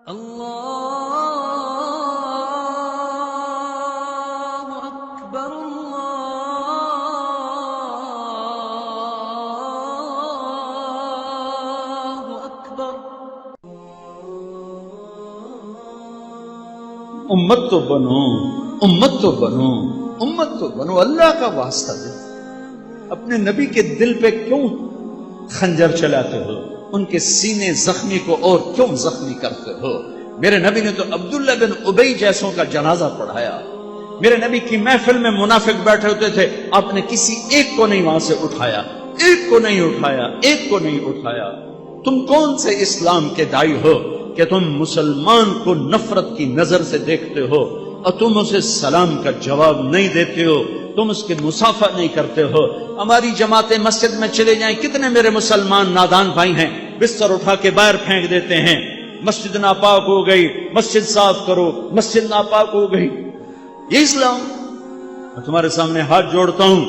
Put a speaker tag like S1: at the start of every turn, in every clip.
S1: اللہ اکبر اللہ اکبر۔
S2: امت تو بنو، امت تو بنو، امت تو بنو، اللہ کا واسطہ دے۔ اپنے نبی کے دل پہ کیوں خنجر چلاتے ہو؟ ان کے سینے زخمی کو اور کیوں زخمی کرتے ہو؟ میرے نبی نے تو عبداللہ بن ابی جیسوں کا جنازہ پڑھایا۔ میرے نبی کی محفل میں منافق بیٹھے ہوتے تھے، آپ نے کسی ایک کو نہیں وہاں سے اٹھایا، ایک کو نہیں اٹھایا، ایک کو نہیں اٹھایا۔ تم کون سے اسلام کے داعی ہو کہ تم مسلمان کو نفرت کی نظر سے دیکھتے ہو اور تم اسے سلام کا جواب نہیں دیتے ہو، تم اس کے مصافحہ نہیں کرتے ہو؟ ہماری جماعتیں مسجد میں چلے جائیں، کتنے میرے مسلمان نادان بھائی ہیں بستر اٹھا کے باہر پھینک دیتے ہیں، مسجد ناپاک ہو گئی، مسجد صاف کرو، مسجد ناپاک ہو گئی۔ یہ اسلام؟ میں تمہارے سامنے ہاتھ جوڑتا ہوں،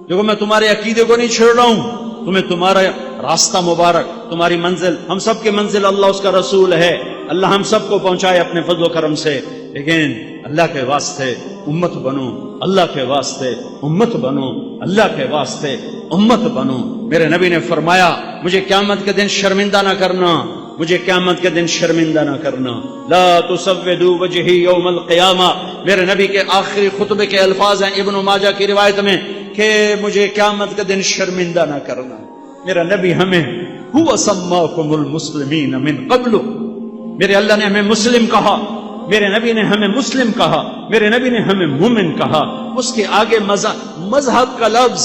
S2: دیکھو میں تمہارے عقیدے کو نہیں چھوڑ رہا ہوں، تمہیں تمہارا راستہ مبارک، تمہاری منزل، ہم سب کی منزل اللہ اس کا رسول ہے، اللہ ہم سب کو پہنچائے اپنے فضل و کرم سے، لیکن اللہ کے واسطے امت بنو، اللہ کے واسطے امت بنو، اللہ کے واسطے امت بنو۔ میرے نبی نے فرمایا مجھے قیامت کے دن شرمندہ نہ کرنا، مجھے قیامت کے دن شرمندہ نہ کرنا۔ لا تسودوا وجہی یوم القیامہ، میرے نبی کے آخری خطبے کے الفاظ ہیں ابن ماجہ کی روایت میں کہ مجھے قیامت کے دن شرمندہ نہ کرنا۔ میرا نبی ہمیں هو سماکم المسلمین من قبل، میرے اللہ نے ہمیں مسلم کہا، میرے نبی نے ہمیں مسلم کہا، میرے نبی نے ہمیں مومن کہا۔ اس کے آگے مذہب کا لفظ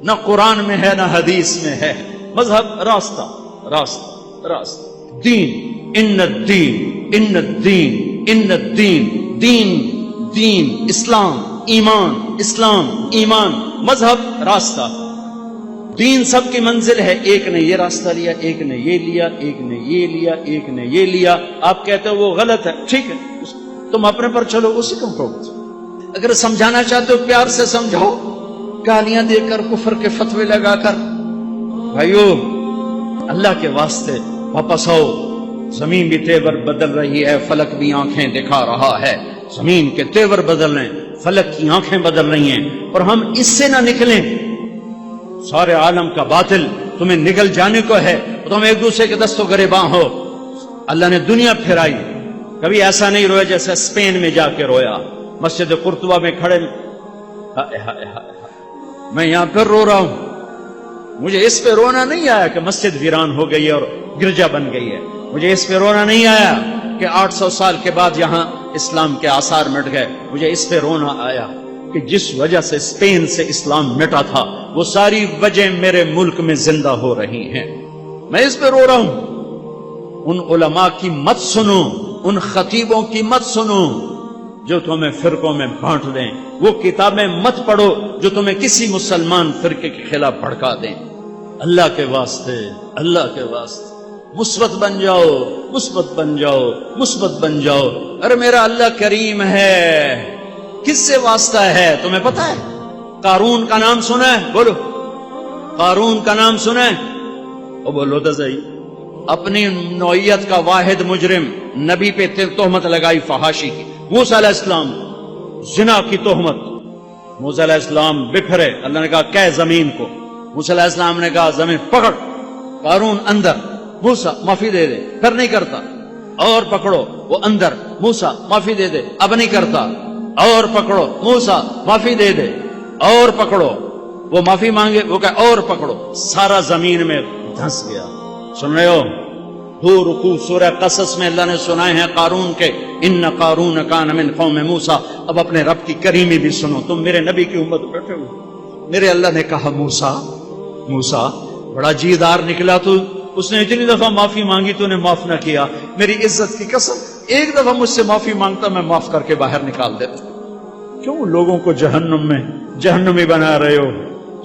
S2: نہ قرآن میں ہے نہ حدیث میں ہے۔ مذہب راستہ، راستہ، راستہ، دین، ان الدین، ان الدین، ان الدین، دین، دین، اسلام، ایمان، اسلام، ایمان، مذہب، راستہ۔ دین سب کی منزل ہے، ایک نے یہ راستہ لیا، ایک نے یہ لیا، ایک نے یہ لیا، ایک نے یہ لیا۔ آپ کہتے ہو وہ غلط ہے، ٹھیک ہے، تم اپنے پر چلو، اسی کو ٹوک دو۔ اگر سمجھانا چاہتے ہو پیار سے سمجھاؤ، گالیاں دے کر، کفر کے فتوے لگا کر۔ بھائیو اللہ کے واسطے واپس آؤ۔ زمین بھی تیور بدل رہی ہے، فلک بھی آنکھیں دکھا رہا ہے۔ زمین کے تیور بدل رہے ہیں، فلک کی آنکھیں بدل رہی ہیں، اور ہم اس سے نہ نکلیں۔ سارے عالم کا باطل تمہیں نگل جانے کو ہے، تم ایک دوسرے کے دست و گریباں ہو۔ اللہ نے دنیا پھیرائی، کبھی ایسا نہیں رویا جیسے اسپین میں جا کے رویا، مسجد قرطبہ میں کھڑے۔ میں یہاں پھر رو رہا ہوں، مجھے اس پہ رونا نہیں آیا کہ مسجد ویران ہو گئی اور گرجا بن گئی ہے، مجھے اس پہ رونا نہیں آیا کہ 800 سال کے بعد یہاں اسلام کے آثار مٹ گئے، مجھے اس پہ رونا آیا کہ جس وجہ سے اسپین سے اسلام مٹا تھا وہ ساری وجہ میرے ملک میں زندہ ہو رہی ہیں۔ میں اس پہ رو رہا ہوں۔ ان علماء کی مت سنو، ان خطیبوں کی مت سنو جو تمہیں فرقوں میں بانٹ دیں، وہ کتابیں مت پڑھو جو تمہیں کسی مسلمان فرقے کے خلاف بھڑکا دیں۔ اللہ کے واسطے، اللہ کے واسطے مثبت بن جاؤ، مثبت بن جاؤ، مثبت بن جاؤ۔ ارے میرا اللہ کریم ہے، کس سے واسطہ ہے تمہیں پتہ ہے؟ قارون کا نام سنا ہے؟ بولو، قارون کا نام سنا ہے؟ او بولو تو صحیح۔ اپنی نوعیت کا واحد مجرم، نبی پہ تہمت لگائی فحاشی کی، موسیٰ علیہ السلام، زنا کی تہمت۔ موسیٰ علیہ السلام بکھرے، اللہ نے کہا کہ زمین کو، موسیٰ علیہ السلام نے کہا زمین پکڑ، قارون اندر، موسیٰ معافی دے دے، پھر نہیں کرتا، اور پکڑو، وہ اندر، موسیٰ معافی دے دے، اب نہیں کرتا، اور پکڑو، موسیٰ معافی دے دے، اور پکڑو، وہ معافی مانگے، وہ کہے اور پکڑو، سارا زمین میں دھنس گیا۔ سن رہے ہو؟ دو رکوع سورہ قصص میں اللہ نے سنائے ہیں قارون کے، ان قارون کان من قوم موسیٰ۔ اب اپنے رب کی کریمی بھی سنو، تم میرے نبی کی امت بیٹھے ہو۔ میرے اللہ نے کہا موسیٰ، موسیٰ بڑا جیدار نکلا تو، اس نے اتنی دفعہ معافی مانگی تو نے معاف نہ کیا، میری عزت کی قسم ایک دفعہ مجھ سے معافی مانگتا میں معاف کر کے باہر نکال دیتا۔ کیوں لوگوں کو جہنم میں جہنمی بنا رہے ہو؟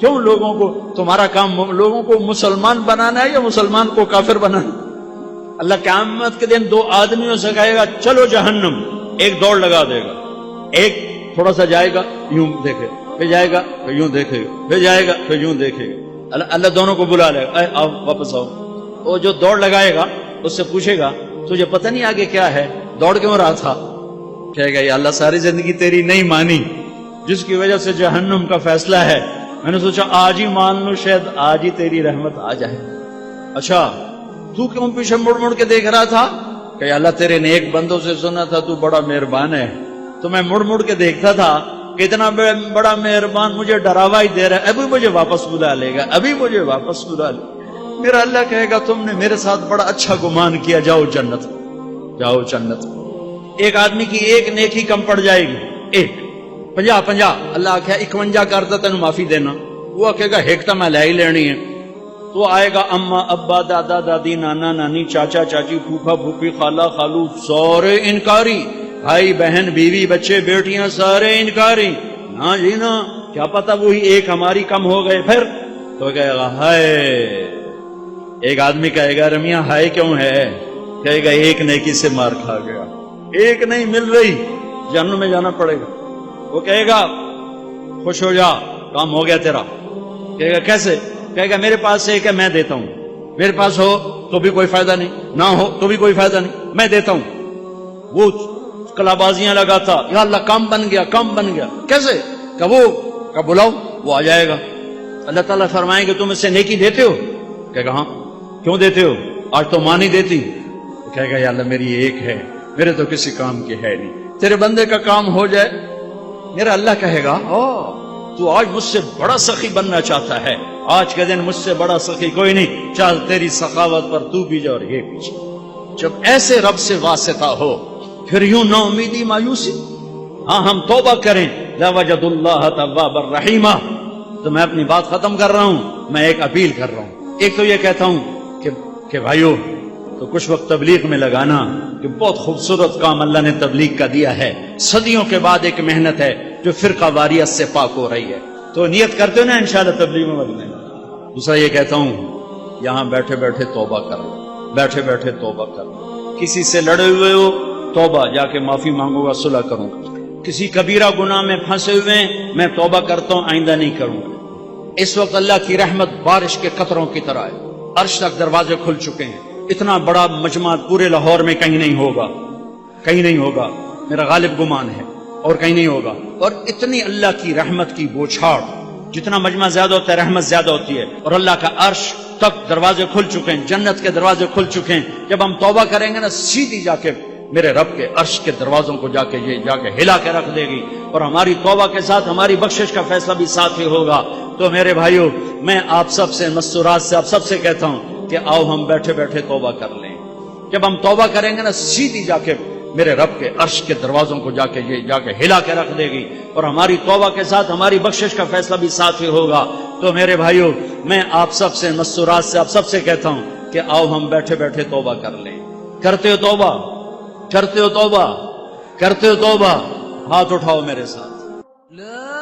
S2: کیوں لوگوں کو، تمہارا کام لوگوں کو مسلمان بنانا ہے یا مسلمان کو کافر بنانا؟ اللہ قیامت کے دن دو آدمیوں سے کہے گا چلو جہنم، ایک دوڑ لگا دے گا، ایک تھوڑا سا جائے گا یوں دیکھے، پھر جائے گا پھر یوں دیکھے گا، پھر جائے گا پھر یوں دیکھے گا۔ اللہ دونوں کو بلا لے گا، اے آؤ واپس آؤ۔ وہ جو دوڑ لگائے گا اس سے پوچھے گا تجھے پتہ نہیں آگے کیا ہے، دوڑ کیوں رہا تھا؟ کہے گا یا اللہ ساری زندگی تیری نہیں مانی، جس کی وجہ سے جہنم کا فیصلہ ہے، میں نے سوچا آج ہی مان لوں، شاید آج ہی تیری رحمت آ جائے۔ اچھا تو کیوں پیچھے مڑ مڑ کے دیکھ رہا تھا؟ کہ اللہ تیرے نیک بندوں سے سنا تھا تو بڑا مہربان ہے، تو میں مڑ مڑ کے دیکھتا تھا کہ اتنا بڑا مہربان مجھے ڈراوا ہی دے رہا ہے، ابھی مجھے واپس بلا لے گا، ابھی مجھے واپس بلا لے گا۔ میرا اللہ کہے گا تم نے میرے ساتھ بڑا اچھا گمان کیا، جاؤ جنت، جاؤ جنت۔ ایک آدمی کی ایک نیکی کم پڑ جائے گی، ایک 50 اللہ آخیا 51 کرتا تینوں معافی دینا، وہ کہے گا ایک تو میں لے ہی لینی ہے۔ تو آئے گا اما ابا دادا دادی نانا نانی چاچا چاچی پھوپھا پھوپھی خالہ خالو سارے انکاری، بھائی بہن بیوی بچے بیٹیاں سارے انکاری، نہ جی نا، کیا پتا وہی ایک ہماری کم ہو گئے۔ پھر تو کہے گا ہائے، ایک آدمی کہے گا رمیاں ہائے کیوں ہے؟ کہے گا ایک نیکی سے مار کھا گیا، ایک نہیں مل رہی، جہنم میں جانا پڑے گا۔ وہ کہے گا خوش ہو جا، کام ہو گیا تیرا۔ کہے گا کیسے؟ کہے گا میرے پاس ایک ہے میں دیتا ہوں، میرے پاس ہو تو بھی کوئی فائدہ نہیں، نہ ہو تو بھی کوئی فائدہ نہیں، میں دیتا ہوں۔ وہ کلا بازیاں لگاتا، یا اللہ کام بن گیا، کام بن گیا، کیسے؟ کہ وہ کہ بلاؤ، وہ آ جائے گا۔ اللہ تعالیٰ فرمائیں گے تم اس سے نیکی دیتے ہو؟ کہے گا ہاں۔ کیوں دیتے ہو؟ آج تو ماں نہیں دیتی۔ کہے گا یا اللہ میری ایک ہے، میرے تو کسی کام کی ہے نہیں، تیرے بندے کا کام ہو جائے۔ میرا اللہ کہے گا تو آج مجھ سے بڑا سخی بننا چاہتا ہے، آج کے دن مجھ سے بڑا سخی کوئی نہیں، چل تیری سخاوت پر تو بھی جا اور یہ پیچھے۔ جب ایسے رب سے واسطہ ہو پھر یوں نا امیدی مایوسی، ہاں ہم توبہ کریں، لوجد اللہ توابا رحیمہ۔ تو میں اپنی بات ختم کر رہا ہوں، میں ایک اپیل کر رہا ہوں۔ ایک تو یہ کہتا ہوں کہ بھائیو تو کچھ وقت تبلیغ میں لگانا، کہ بہت خوبصورت کام اللہ نے تبلیغ کا دیا ہے، صدیوں کے بعد ایک محنت ہے جو فرقہ واریت سے پاک ہو رہی ہے، تو نیت کرتے ہو نا انشاءاللہ تبلیغ میں لگنے۔ دوسرا یہ کہتا ہوں یہاں بیٹھے بیٹھے توبہ کر لو، بیٹھے بیٹھے توبہ کر لو۔ کسی سے لڑے ہوئے ہو، توبہ، جا کے معافی مانگو گا، صلح کروں گا۔ کسی کبیرہ گناہ میں پھنسے ہوئے میں توبہ کرتا ہوں، آئندہ نہیں کروں گا۔ اس وقت اللہ کی رحمت بارش کے قطروں کی طرح ہے، عرش تک دروازے کھل چکے ہیں، اتنا بڑا مجمع پورے لاہور میں کہیں نہیں ہوگا، کہیں نہیں ہوگا، میرا غالب گمان ہے، اور کہیں نہیں ہوگا۔ اور اتنی اللہ کی رحمت کی بوچھاڑ، جتنا مجمع زیادہ ہوتا ہے رحمت زیادہ ہوتی ہے، اور اللہ کا عرش تک دروازے کھل چکے ہیں، جنت کے دروازے کھل چکے ہیں۔ جب ہم توبہ کریں گے نا، سیدھی جا کے میرے رب کے عرش کے دروازوں کو جا کے ہلا کے رکھ دے گی، اور ہماری توبہ کے ساتھ ہماری بخشش کا فیصلہ بھی ساتھ ہی ہوگا۔ تو میرے بھائیو، میں آپ سب سے مستورات سے آپ سب سے کہتا ہوں کہ آؤ ہم بیٹھے بیٹھے توبہ کر لیں۔ جب ہم توبہ کریں گے نا، سیدھی جا کے میرے رب کے عرش کے دروازوں کو جا کے ہلا کے رکھ دے گی، اور ہماری توبہ کے ساتھ ہماری بخشش کا فیصلہ بھی ساتھ ہی ہوگا۔ تو میرے بھائیو، میں آپ سب سے مستورات سے آپ سب سے کہتا ہوں کہ آؤ ہم بیٹھے بیٹھے توبہ کر لیں۔ کرتے ہو توبہ؟ کرتے ہو توبہ؟ کرتے ہو توبہ؟ ہاتھ اٹھاؤ میرے ساتھ۔
S1: لا